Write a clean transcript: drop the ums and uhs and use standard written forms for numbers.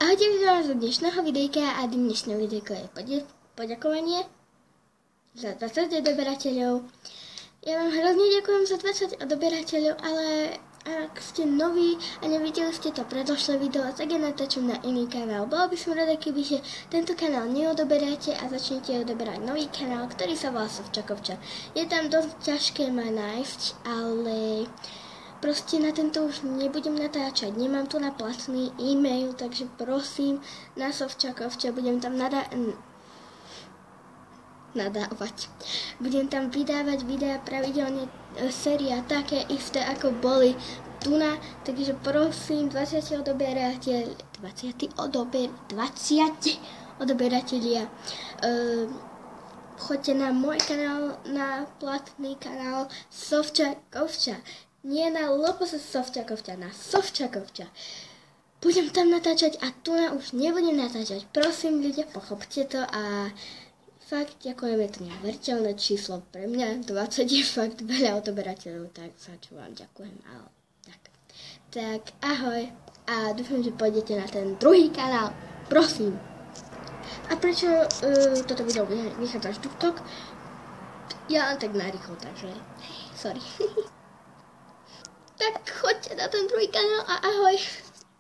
Ahojte, vítam vás do dnešného videjka a dnešné videjko je poďakovanie za 20 odberateľov. Ja vám hrozne ďakujem za 20 odberateľov, ale ak ste noví a nevideli ste to predošlé video, tak ja natáčam na iný kanál. Bolo by som rada, kebyže tento kanál neodoberáte a začnete odoberať nový kanál, ktorý sa volá Sofčakovča. Je tam dosť ťažké ma nájsť, ale proste na tento už nebudem natáčať. Nemám tu na platný e-mail, takže prosím na Sofčakovča budem tam nadávať. Budem tam vydávať videá pravidelne, séria také isté ako boli tuna, takže prosím 20 odoberatelia, choďte na môj kanál, na platný kanál Sofčakovča. Nie na Lopos Sofčakovča, na Sofčakovča. Budem tam natáčať a tuna už nebudem natáčať. Prosím ľudia, pochopte to a fakt, ďakujem, je to neuveriteľné číslo pre mňa. 20 je fakt veľa odoberateľov, tak za čo vám ďakujem. Ale tak ahoj a dúfam, že pôjdete na ten druhý kanál. Prosím. A prečo toto video vychádza až TikTok? Ja len tak narýchlo, takže sorry. Tak choďte na ten druhý kanál a ahoj.